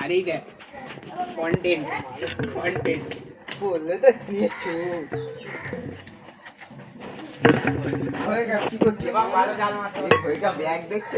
আরে দেখ content content বললে তো নিয়েছো কি করছে ভালো জাল মারতে ওইটা ব্যাগ দেখছে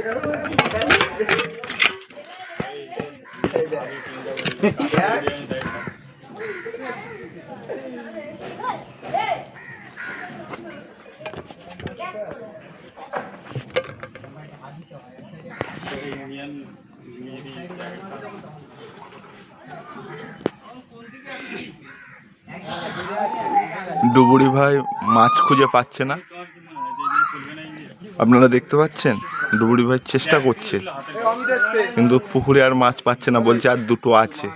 ডুবুরি ভাই মাছ খুঁজে পাচ্ছে না, আপনারা দেখতে পাচ্ছেন। ডুবুরি ভাই চেষ্টা করছে কিন্তু পুকুরে আর মাছ পাচ্ছে না, বলছে আর দুটো আছে।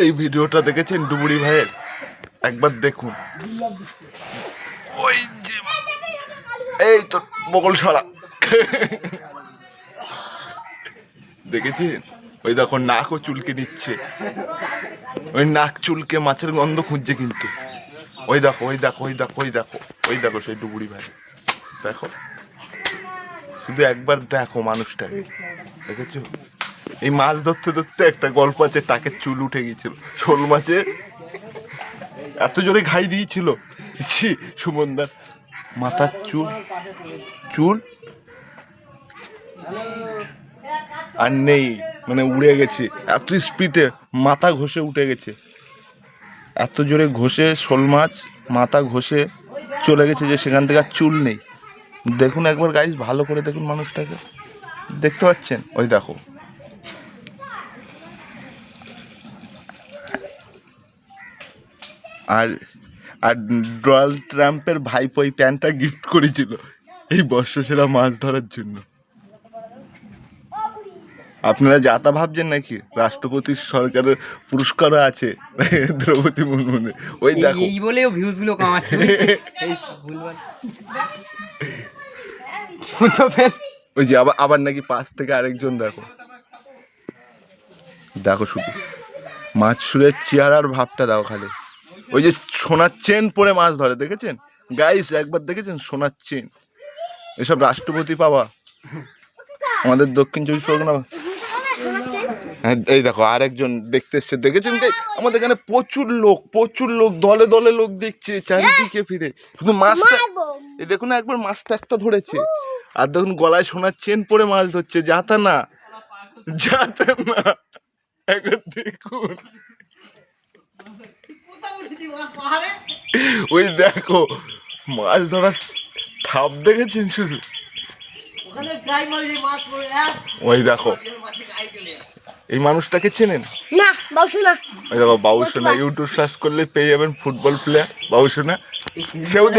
এই ভিডিওটা দেখেছেন ডুবুরি ভাইয়ের? একবার দেখুন। ওই যে এই তো বগল সরা দেখেছেন? ওই দেখো নাকও চুলকে নিচ্ছে, ওই নাক চুলকে মাছের গন্ধ খুঁজছে কিন্তু। ওই দেখো ওই দেখো ওই দেখো ওই দেখো ওই দেখো সেই ডুবুরি ভাই, দেখো শুধু একবার দেখো মানুষটাকে, দেখেছো? এই মাছ ধরতে ধরতে একটা গল্প আছে, টাকের চুল উঠে গিয়েছিল শোল মাছে, এত জোরে ঘাই দিয়েছিল সুমনদার মাথার চুল চুল আর নেই, মানে উড়ে গেছে, এত স্পিডে মাথা ঘষে উঠে গেছে, এত জোরে ঘষে শোল মাছ মাথা ঘষে চলে গেছে যে সেখান থেকে আর চুল নেই। দেখুন একবার গাইস, ভালো করে দেখুন মানুষটাকে, দেখতে পাচ্ছেন? ওই দেখো। আর আর ডোনাল্ড ট্রাম্পের ভাইপো এই প্যান্টটা গিফট করেছিল এই বর্ষসেরা মাছ ধরার জন্য। আপনারা যা তা ভাবছেন নাকি? রাষ্ট্রপতি সরকারের পুরস্কারও আছে দ্রৌপদী মুর্মুর। ওই দেখো, এই বলেও ভিউজ গুলো কামাচ্ছে এই ভুলভাল ওই যে আবার আবার নাকি পাশ থেকে আরেকজন, দেখো দেখো শুধু মাছ সুরের চেহারার ভাবটা দাও খালি। ওই যে সোনার চেন পরে মাছ ধরে, দেখেছেন গাইস? একবার দেখেছেন সোনার চেন? এসব রাষ্ট্রপতি পাওয়া আমাদের দক্ষিণ চব্বিশ পরগনা। হ্যাঁ এই দেখো আরেকজন দেখতে এসছে, দেখেছেন? আমাদের এখানে প্রচুর লোক দলে দলে লোক দেখছে চারিদিকে ফিরে, শুধু মাছটা এই দেখুন একবার মাছটা একটা ধরেছে, আর দেখুন গলায় সোনার চেন পরে মাছ ধরছে, যাতা না একবার দেখুন। ওই দেখো মাছ ধরার ঠাপ দেখেছেন শুধু? ওই দেখো এই মানুষটাকে চেনেন? না বাবুসোনা। ওই দেখো বাবুসোনা, ইউটিউব সার্চ করলে পেয়ে যাবেন ফুটবল প্লেয়ার বাবুসোনা। সেও